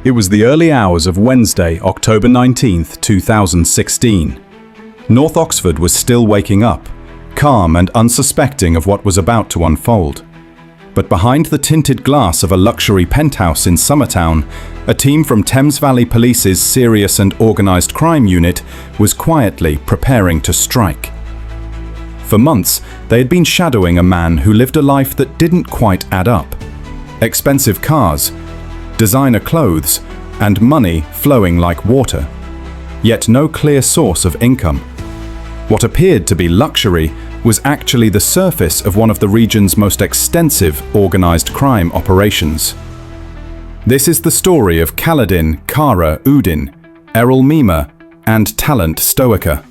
It was the early hours of Wednesday, October 19th, 2016. North Oxford was still waking up, calm and unsuspecting of what was about to unfold. But behind the tinted glass of a luxury penthouse in Summertown, a team from Thames Valley Police's Serious and Organised Crime Unit was quietly preparing to strike. For months, they had been shadowing a man who lived a life that didn't quite add up. Expensive cars, designer clothes, and money flowing like water. Yet no clear source of income. What appeared to be luxury was actually the surface of one of the region's most extensive organised crime operations. This is the story of Cara Udin, Errol Mima, and Talent Stoica,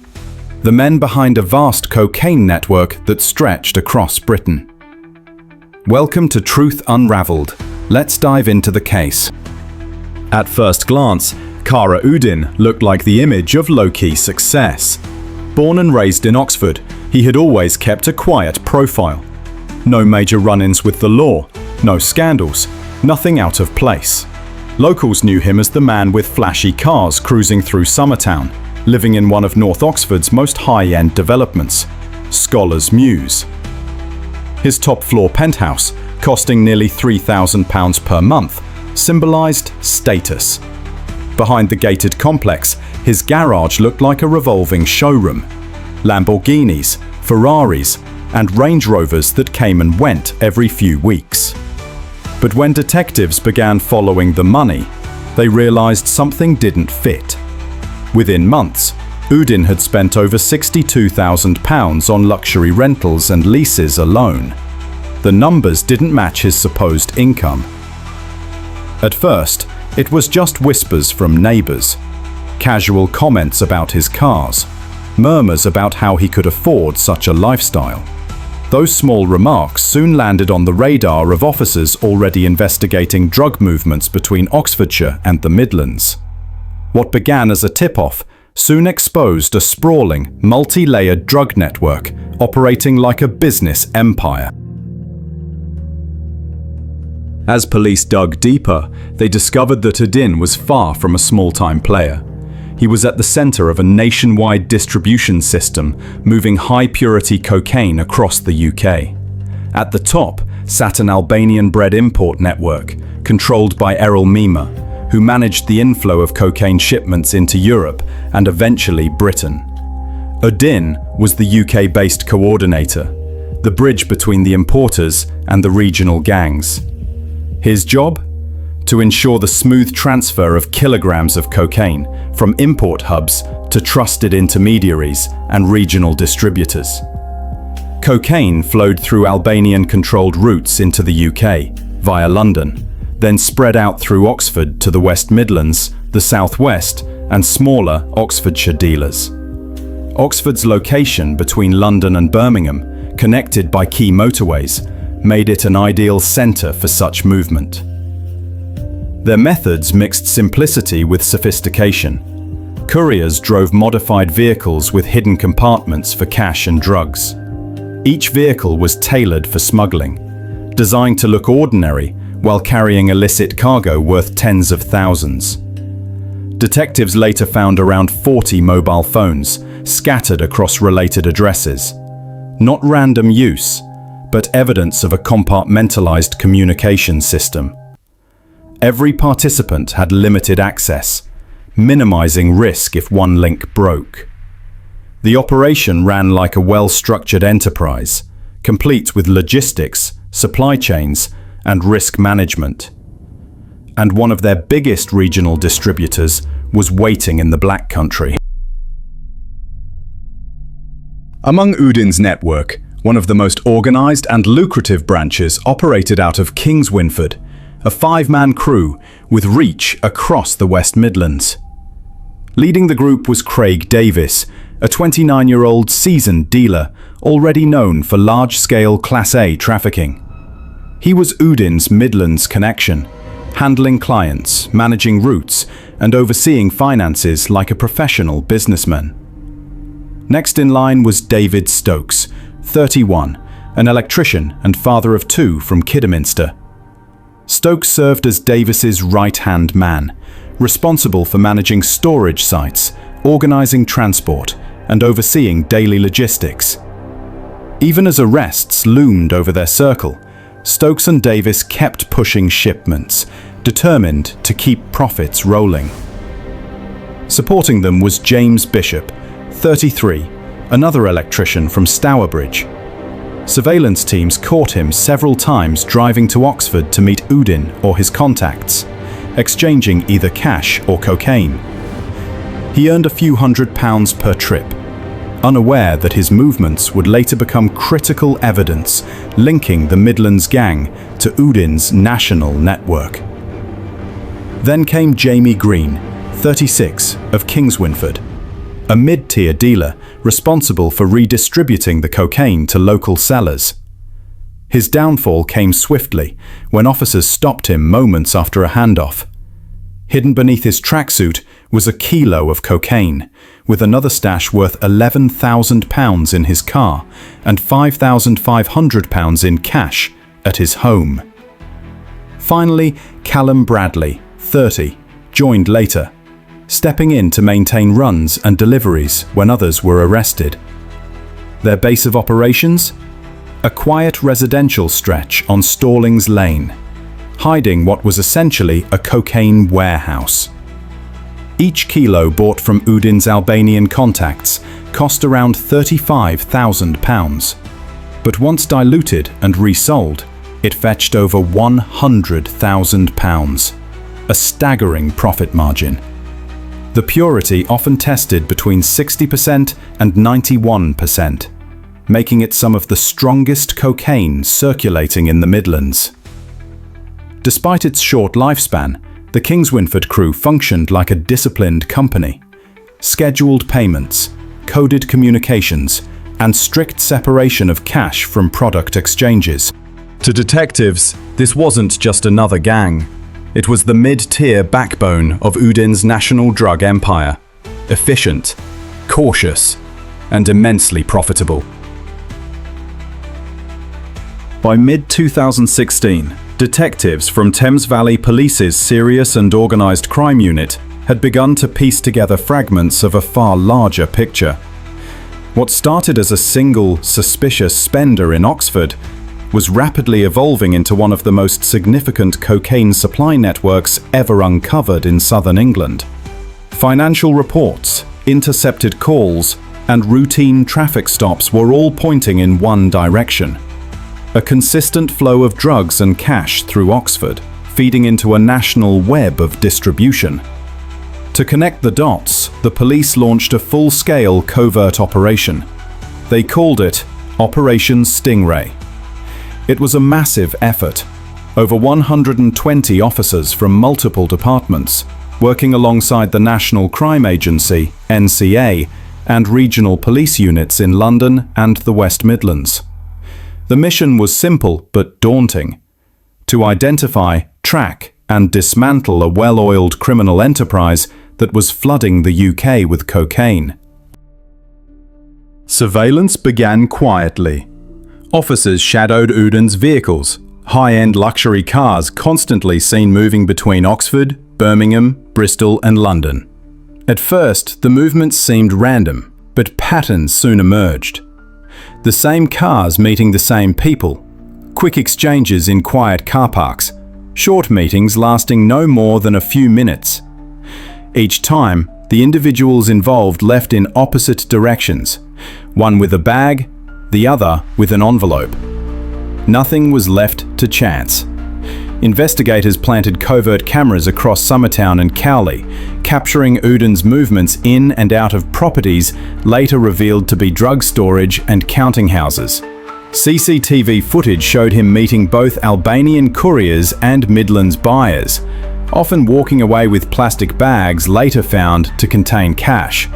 the men behind a vast cocaine network that stretched across Britain. Welcome to Truth Unraveled. Let's dive into the case. At first glance, Cara Udin looked like the image of low-key success. Born and raised in Oxford, he had always kept a quiet profile. No major run-ins with the law, no scandals, nothing out of place. Locals knew him as the man with flashy cars cruising through Summertown, living in one of North Oxford's most high-end developments, Scholar's Mews. His top-floor penthouse, costing nearly £3,000 per month, symbolised status. Behind the gated complex, his garage looked like a revolving showroom. Lamborghinis, Ferraris, and Range Rovers that came and went every few weeks. But when detectives began following the money, they realised something didn't fit. Within months, Udin had spent over £62,000 on luxury rentals and leases alone. The numbers didn't match his supposed income. At first, it was just whispers from neighbours, casual comments about his cars, murmurs about how he could afford such a lifestyle. Those small remarks soon landed on the radar of officers already investigating drug movements between Oxfordshire and the Midlands. What began as a tip-off soon exposed a sprawling, multi-layered drug network operating like a business empire. As police dug deeper, they discovered that Udin was far from a small-time player. He was at the center of a nationwide distribution system, moving high-purity cocaine across the UK. At the top sat an Albanian-bred import network, controlled by Errol Mima, who managed the inflow of cocaine shipments into Europe and eventually Britain. Udin was the UK-based coordinator, the bridge between the importers and the regional gangs. His job? To ensure the smooth transfer of kilograms of cocaine from import hubs to trusted intermediaries and regional distributors. Cocaine flowed through Albanian-controlled routes into the UK, via London, then spread out through Oxford to the West Midlands, the South West, and smaller Oxfordshire dealers. Oxford's location between London and Birmingham, connected by key motorways, made it an ideal centre for such movement. Their methods mixed simplicity with sophistication. Couriers drove modified vehicles with hidden compartments for cash and drugs. Each vehicle was tailored for smuggling, designed to look ordinary while carrying illicit cargo worth tens of thousands. Detectives later found around 40 mobile phones scattered across related addresses. Not random use, but evidence of a compartmentalized communication system. Every participant had limited access, minimizing risk if one link broke. The operation ran like a well-structured enterprise, complete with logistics, supply chains, and risk management. And one of their biggest regional distributors was waiting in the Black Country. Among Udin's network, one of the most organised and lucrative branches operated out of Kingswinford, a 5-man crew with reach across the West Midlands. Leading the group was Craig Davis, a 29-year-old seasoned dealer already known for large-scale Class A trafficking. He was Udin's Midlands connection, handling clients, managing routes, and overseeing finances like a professional businessman. Next in line was David Stokes, 31, an electrician and father of 2 from Kidderminster. Stokes served as Davis's right-hand man, responsible for managing storage sites, organising transport, and overseeing daily logistics. Even as arrests loomed over their circle, Stokes and Davis kept pushing shipments, determined to keep profits rolling. Supporting them was James Bishop, 33, another electrician from Stourbridge. Surveillance teams caught him several times driving to Oxford to meet Udin or his contacts, exchanging either cash or cocaine. He earned a few £100s per trip, unaware that his movements would later become critical evidence linking the Midlands gang to Udin's national network. Then came Jamie Green, 36, of Kingswinford, a mid-tier dealer responsible for redistributing the cocaine to local sellers. His downfall came swiftly when officers stopped him moments after a handoff. Hidden beneath his tracksuit was a kilo of cocaine, with another stash worth £11,000 in his car and £5,500 in cash at his home. Finally, Callum Bradley, 30, joined later, stepping in to maintain runs and deliveries when others were arrested. Their base of operations? A quiet residential stretch on Stallings Lane, hiding what was essentially a cocaine warehouse. Each kilo bought from Udin's Albanian contacts cost around £35,000, but once diluted and resold, it fetched over £100,000, a staggering profit margin. The purity often tested between 60% and 91%, making it some of the strongest cocaine circulating in the Midlands. Despite its short lifespan, the Kingswinford crew functioned like a disciplined company. Scheduled payments, coded communications, and strict separation of cash from product exchanges. To detectives, this wasn't just another gang. It was the mid-tier backbone of Udin's national drug empire. Efficient, cautious, and immensely profitable. By mid-2016, detectives from Thames Valley Police's Serious and Organised Crime Unit had begun to piece together fragments of a far larger picture. What started as a single, suspicious spender in Oxford was rapidly evolving into one of the most significant cocaine supply networks ever uncovered in southern England. Financial reports, intercepted calls, and routine traffic stops were all pointing in one direction. A consistent flow of drugs and cash through Oxford, feeding into a national web of distribution. To connect the dots, the police launched a full-scale covert operation. They called it Operation Stingray. It was a massive effort. Over 120 officers from multiple departments, working alongside the National Crime Agency, NCA, and regional police units in London and the West Midlands. The mission was simple but daunting: to identify, track, and dismantle a well-oiled criminal enterprise that was flooding the UK with cocaine. Surveillance began quietly. Officers shadowed Udin's vehicles, high-end luxury cars constantly seen moving between Oxford, Birmingham, Bristol, and London. At first, the movements seemed random, but patterns soon emerged. The same cars meeting the same people, quick exchanges in quiet car parks, short meetings lasting no more than a few minutes. Each time, the individuals involved left in opposite directions, one with a bag, the other with an envelope. Nothing was left to chance. Investigators planted covert cameras across Summertown and Cowley, capturing Udin's movements in and out of properties later revealed to be drug storage and counting houses. CCTV footage showed him meeting both Albanian couriers and Midlands buyers, often walking away with plastic bags later found to contain cash.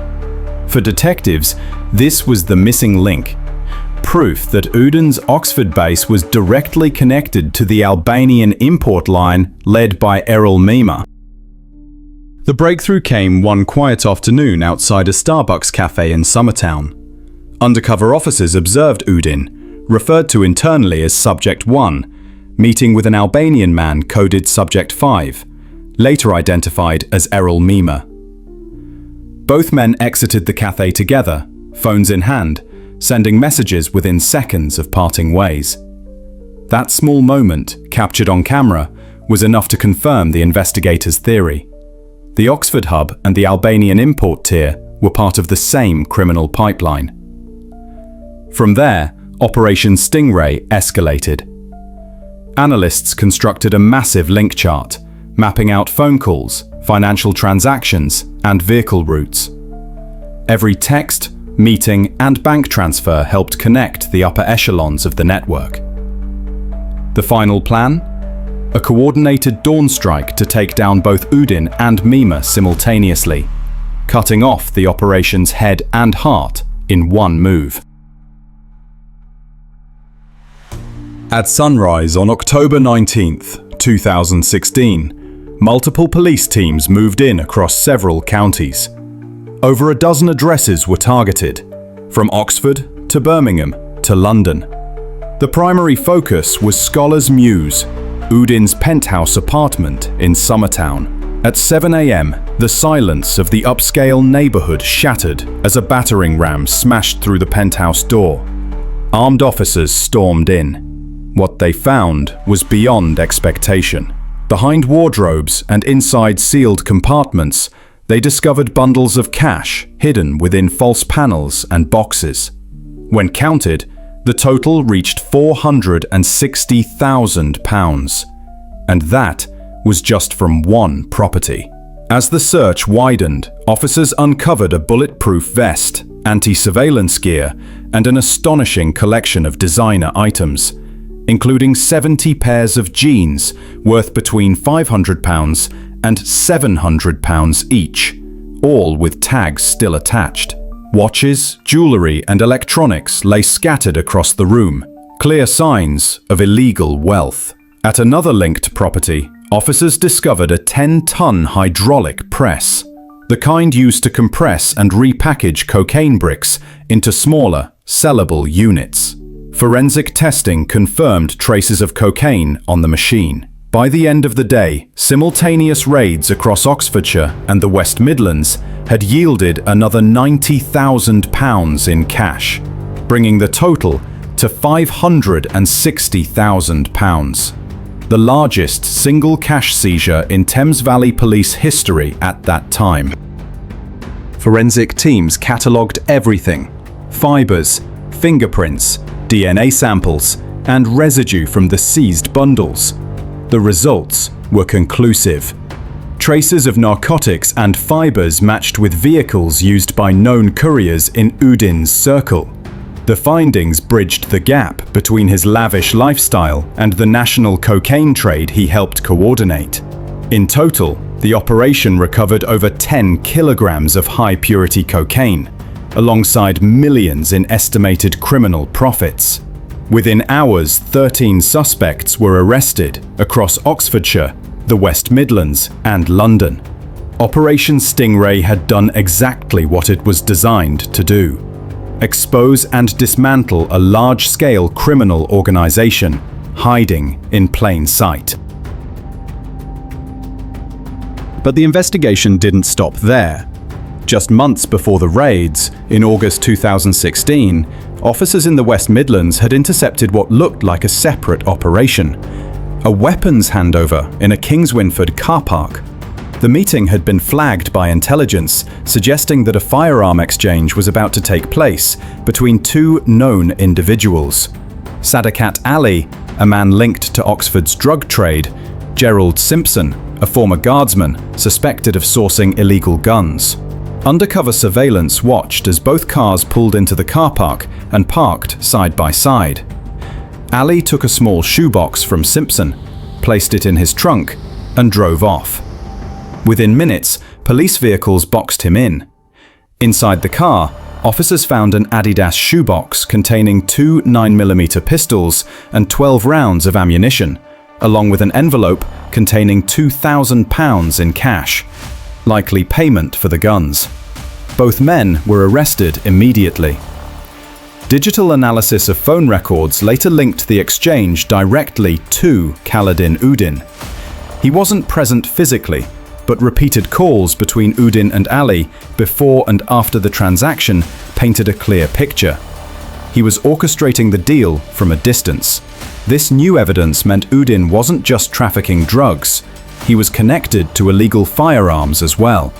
For detectives, this was the missing link. Proof that Udin's Oxford base was directly connected to the Albanian import line led by Errol Mima. The breakthrough came one quiet afternoon outside a Starbucks cafe in Summertown. Undercover officers observed Udin, referred to internally as Subject 1, meeting with an Albanian man coded Subject 5, later identified as Errol Mima. Both men exited the cafe together, phones in hand, sending messages within seconds of parting ways. That small moment, captured on camera, was enough to confirm the investigators' theory. The Oxford hub and the Albanian import tier were part of the same criminal pipeline. From there, Operation Stingray escalated. Analysts constructed a massive link chart, mapping out phone calls, financial transactions, and vehicle routes. Every text, meeting, and bank transfer helped connect the upper echelons of the network. The final plan? A coordinated dawn strike to take down both Udin and Mima simultaneously, cutting off the operation's head and heart in one move. At sunrise on October 19th, 2016, multiple police teams moved in across several counties. Over a dozen addresses were targeted, from Oxford to Birmingham to London. The primary focus was Scholar's Mews, Udin's penthouse apartment in Summertown. At 7 a.m., the silence of the upscale neighborhood shattered as a battering ram smashed through the penthouse door. Armed officers stormed in. What they found was beyond expectation. Behind wardrobes and inside sealed compartments, they discovered bundles of cash hidden within false panels and boxes. When counted, the total reached £460,000, and that was just from one property. As the search widened, officers uncovered a bulletproof vest, anti-surveillance gear, and an astonishing collection of designer items, including 70 pairs of jeans worth between £500 and £700 each, all with tags still attached. Watches, jewellery, and electronics lay scattered across the room, clear signs of illegal wealth. At another linked property, officers discovered a 10-ton hydraulic press, the kind used to compress and repackage cocaine bricks into smaller, sellable units. Forensic testing confirmed traces of cocaine on the machine. By the end of the day, simultaneous raids across Oxfordshire and the West Midlands had yielded another £90,000 in cash, bringing the total to £560,000, the largest single cash seizure in Thames Valley Police history at that time. Forensic teams catalogued everything: fibres, fingerprints, DNA samples, and residue from the seized bundles. The results were conclusive. Traces of narcotics and fibres matched with vehicles used by known couriers in Udin's circle. The findings bridged the gap between his lavish lifestyle and the national cocaine trade he helped coordinate. In total, the operation recovered over 10 kilograms of high-purity cocaine, alongside millions in estimated criminal profits. Within hours, 13 suspects were arrested across Oxfordshire, the West Midlands, and London. Operation Stingray had done exactly what it was designed to do: expose and dismantle a large-scale criminal organisation hiding in plain sight. But the investigation didn't stop there. Just months before the raids, in August 2016, officers in the West Midlands had intercepted what looked like a separate operation: a weapons handover in a Kingswinford car park. The meeting had been flagged by intelligence, suggesting that a firearm exchange was about to take place between two known individuals: Sadakat Ali, a man linked to Oxford's drug trade; Gerald Simpson, a former guardsman suspected of sourcing illegal guns. Undercover surveillance watched as both cars pulled into the car park and parked side by side. Ali took a small shoebox from Simpson, placed it in his trunk, and drove off. Within minutes, police vehicles boxed him in. Inside the car, officers found an Adidas shoebox containing two 9mm pistols and 12 rounds of ammunition, along with an envelope containing £2,000 in cash, likely payment for the guns. Both men were arrested immediately. Digital analysis of phone records later linked the exchange directly to Cara Udin. He wasn't present physically, but repeated calls between Udin and Ali before and after the transaction painted a clear picture. He was orchestrating the deal from a distance. This new evidence meant Udin wasn't just trafficking drugs, he was connected to illegal firearms as well.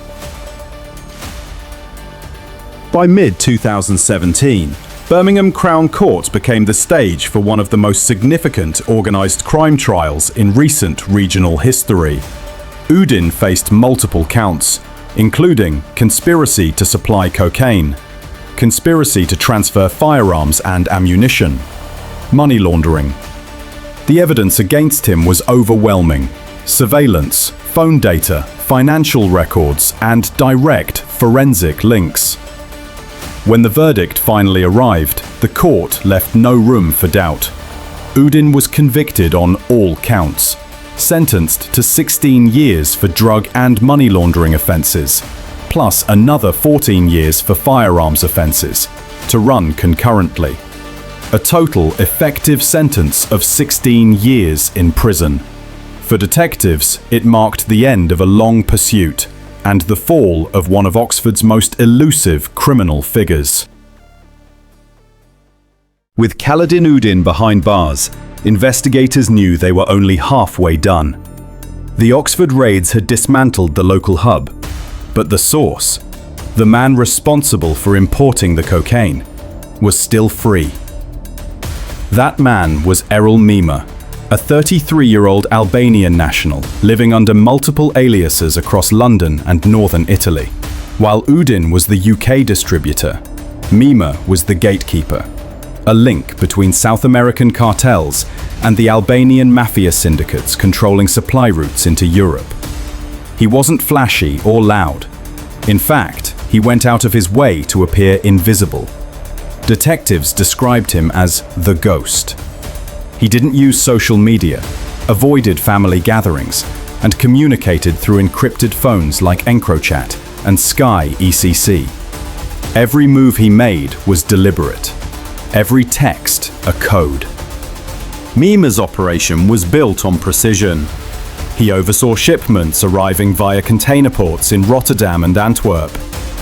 By mid-2017, Birmingham Crown Court became the stage for one of the most significant organised crime trials in recent regional history. Udin faced multiple counts, including conspiracy to supply cocaine, conspiracy to transfer firearms and ammunition, money laundering. The evidence against him was overwhelming: surveillance, phone data, financial records, and direct forensic links. When the verdict finally arrived, the court left no room for doubt. Udin was convicted on all counts, sentenced to 16 years for drug and money laundering offences, plus another 14 years for firearms offences, to run concurrently. A total effective sentence of 16 years in prison. For detectives, it marked the end of a long pursuit and the fall of one of Oxford's most elusive criminal figures. With Cara Udin behind bars, investigators knew they were only halfway done. The Oxford raids had dismantled the local hub, but the source, the man responsible for importing the cocaine, was still free. That man was Errol Mima, a 33-year-old Albanian national living under multiple aliases across London and northern Italy. While Udin was the UK distributor, Mima was the gatekeeper, a link between South American cartels and the Albanian mafia syndicates controlling supply routes into Europe. He wasn't flashy or loud. In fact, he went out of his way to appear invisible. Detectives described him as the Ghost. He didn't use social media, avoided family gatherings, and communicated through encrypted phones like EncroChat and Sky ECC. Every move he made was deliberate. Every text a code. Mima's operation was built on precision. He oversaw shipments arriving via container ports in Rotterdam and Antwerp,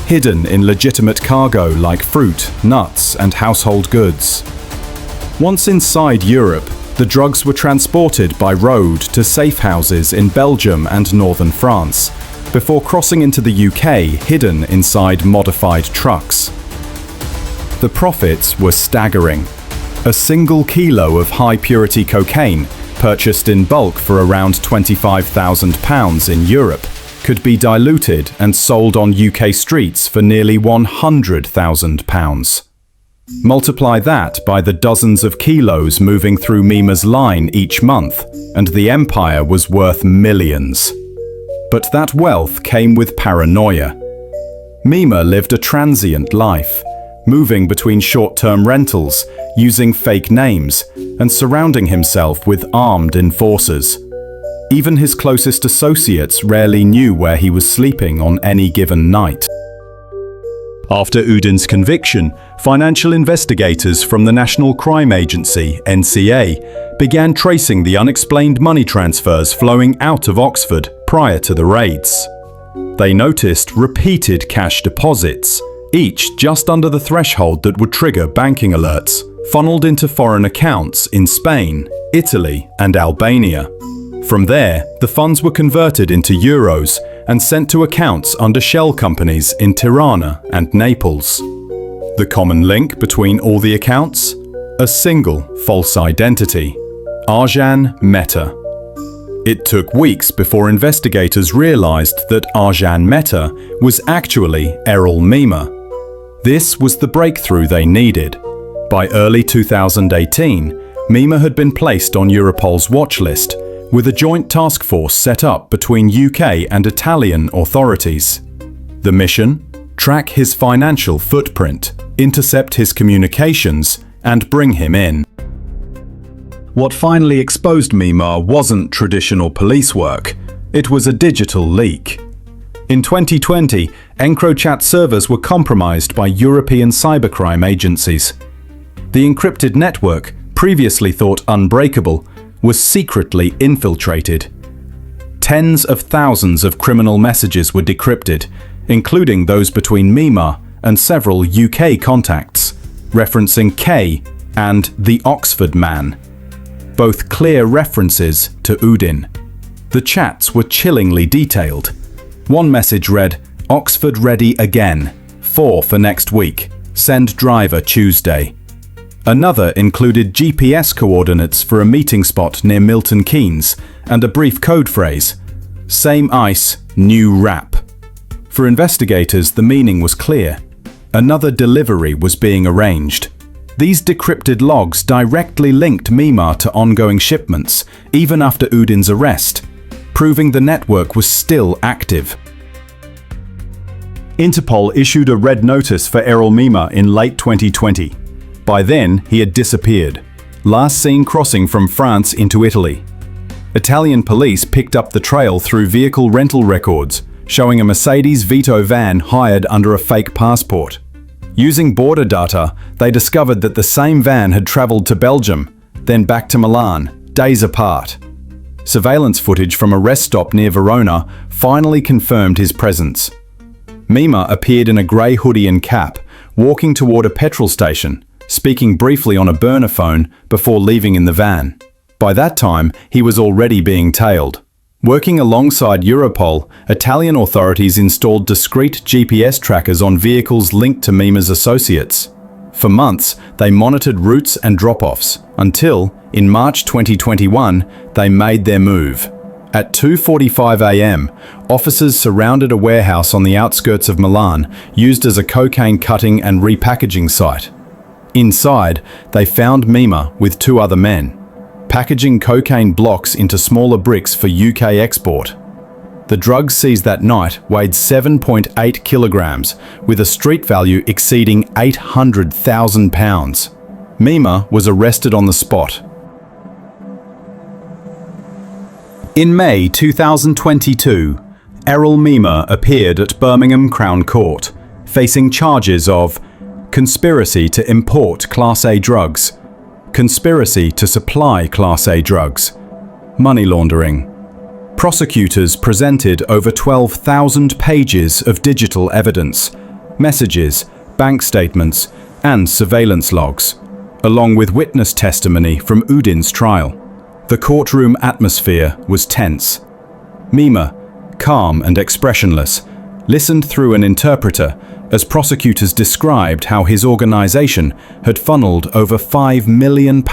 hidden in legitimate cargo like fruit, nuts, and household goods. Once inside Europe, the drugs were transported by road to safe houses in Belgium and northern France, before crossing into the UK hidden inside modified trucks. The profits were staggering. A single kilo of high-purity cocaine, purchased in bulk for around £25,000 in Europe, could be diluted and sold on UK streets for nearly £100,000. Multiply that by the dozens of kilos moving through Mima's line each month, and the empire was worth millions. But that wealth came with paranoia. Mima lived a transient life, moving between short-term rentals, using fake names, and surrounding himself with armed enforcers. Even his closest associates rarely knew where he was sleeping on any given night. After Udin's conviction, financial investigators from the National Crime Agency, NCA, began tracing the unexplained money transfers flowing out of Oxford prior to the raids. They noticed repeated cash deposits, each just under the threshold that would trigger banking alerts, funneled into foreign accounts in Spain, Italy, and Albania. From there, the funds were converted into euros and sent to accounts under shell companies in Tirana and Naples. The common link between all the accounts? A single false identity: Arjan Mehta. It took weeks before investigators realized that Arjan Mehta was actually Errol Mima. This was the breakthrough they needed. By early 2018, Mima had been placed on Europol's watch list, with a joint task force set up between UK and Italian authorities. The mission? Track his financial footprint, intercept his communications, and bring him in. What finally exposed Mima wasn't traditional police work, it was a digital leak. In 2020, EncroChat servers were compromised by European cybercrime agencies. The encrypted network, previously thought unbreakable, was secretly infiltrated. Tens of thousands of criminal messages were decrypted, including those between Mima and several UK contacts, referencing K and the Oxford man, both clear references to Udin. The chats were chillingly detailed. One message read, "Oxford ready again, 4 for next week, send driver Tuesday." Another included GPS coordinates for a meeting spot near Milton Keynes and a brief code phrase, "Same ice, new wrap." For investigators, the meaning was clear. Another delivery was being arranged. These decrypted logs directly linked Mima to ongoing shipments, even after Udin's arrest, proving the network was still active. Interpol issued a red notice for Errol Mima in late 2020. By then, he had disappeared, last seen crossing from France into Italy. Italian police picked up the trail through vehicle rental records, showing a Mercedes Vito van hired under a fake passport. Using border data, they discovered that the same van had traveled to Belgium, then back to Milan, days apart. Surveillance footage from a rest stop near Verona finally confirmed his presence. Mima appeared in a grey hoodie and cap, walking toward a petrol station, speaking briefly on a burner phone before leaving in the van. By that time, he was already being tailed. Working alongside Europol, Italian authorities installed discrete GPS trackers on vehicles linked to Mima's associates. For months, they monitored routes and drop-offs, until, in March 2021, they made their move. At 2:45 a.m., officers surrounded a warehouse on the outskirts of Milan, used as a cocaine cutting and repackaging site. Inside, they found Mima with 2 other men, packaging cocaine blocks into smaller bricks for UK export. The drugs seized that night weighed 7.8 kilograms, with a street value exceeding £800,000. Mima was arrested on the spot. In May 2022, Errol Mima appeared at Birmingham Crown Court, facing charges of conspiracy to import Class A drugs, conspiracy to supply Class A drugs, money laundering. Prosecutors presented over 12,000 pages of digital evidence, messages, bank statements, and surveillance logs, along with witness testimony from Udin's trial. The courtroom atmosphere was tense. Mima, calm and expressionless, listened through an interpreter as prosecutors described how his organisation had funneled over £5 million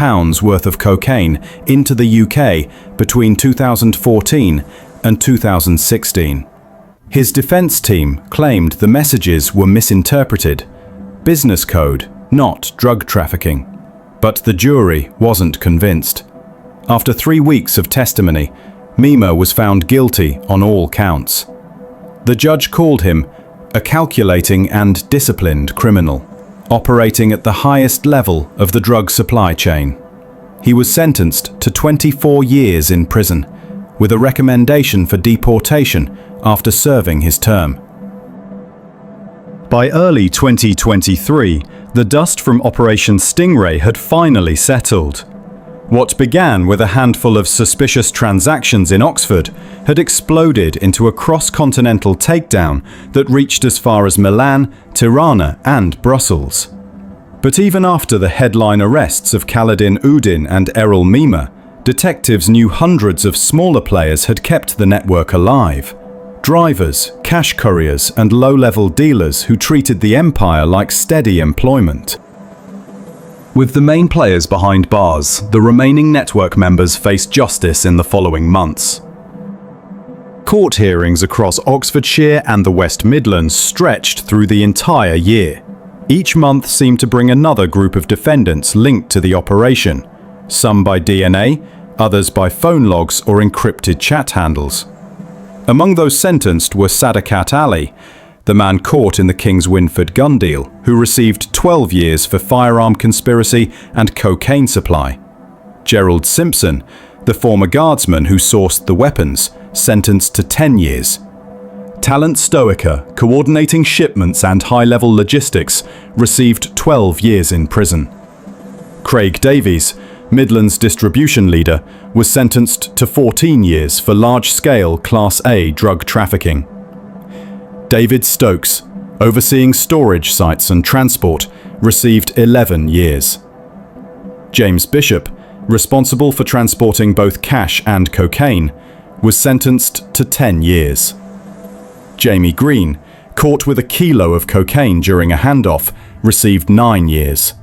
worth of cocaine into the UK between 2014 and 2016. His defence team claimed the messages were misinterpreted, business code, not drug trafficking. But the jury wasn't convinced. After 3 weeks of testimony, Mima was found guilty on all counts. The judge called him a calculating and disciplined criminal, operating at the highest level of the drug supply chain. He was sentenced to 24 years in prison, with a recommendation for deportation after serving his term. By early 2023, the dust from Operation Stingray had finally settled. What began with a handful of suspicious transactions in Oxford had exploded into a cross-continental takedown that reached as far as Milan, Tirana, and Brussels. But even after the headline arrests of Cara Udin and Errol Mima, detectives knew hundreds of smaller players had kept the network alive. Drivers, cash couriers, and low-level dealers who treated the empire like steady employment. With the main players behind bars, the remaining network members faced justice in the following months. Court hearings across Oxfordshire and the West Midlands stretched through the entire year. Each month seemed to bring another group of defendants linked to the operation, some by DNA, others by phone logs or encrypted chat handles. Among those sentenced were Sadakat Ali, the man caught in the King's Winford gun deal, who received 12 years for firearm conspiracy and cocaine supply. Gerald Simpson, the former guardsman who sourced the weapons, sentenced to 10 years. Talent Stoica, coordinating shipments and high-level logistics, received 12 years in prison. Craig Davies, Midlands distribution leader, was sentenced to 14 years for large-scale Class A drug trafficking. David Stokes, overseeing storage sites and transport, received 11 years. James Bishop, responsible for transporting both cash and cocaine, was sentenced to 10 years. Jamie Green, caught with a kilo of cocaine during a handoff, received 9 years.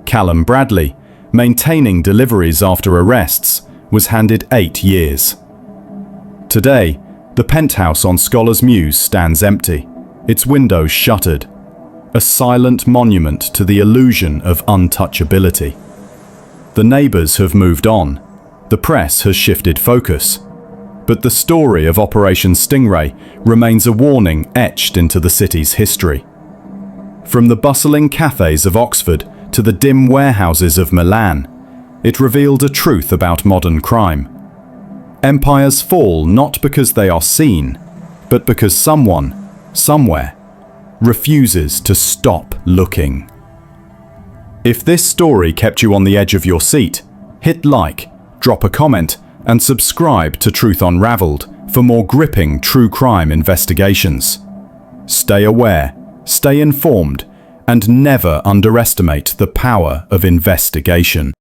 Callum Bradley, maintaining deliveries after arrests, was handed 8 years. Today, the penthouse on Scholars Mews stands empty, its windows shuttered, a silent monument to the illusion of untouchability. The neighbours have moved on, the press has shifted focus, but the story of Operation Stingray remains a warning etched into the city's history. From the bustling cafes of Oxford to the dim warehouses of Milan, it revealed a truth about modern crime. Empires fall not because they are seen, but because someone, somewhere, refuses to stop looking. If this story kept you on the edge of your seat, hit like, drop a comment, and subscribe to Truth Unraveled for more gripping true crime investigations. Stay aware, stay informed, and never underestimate the power of investigation.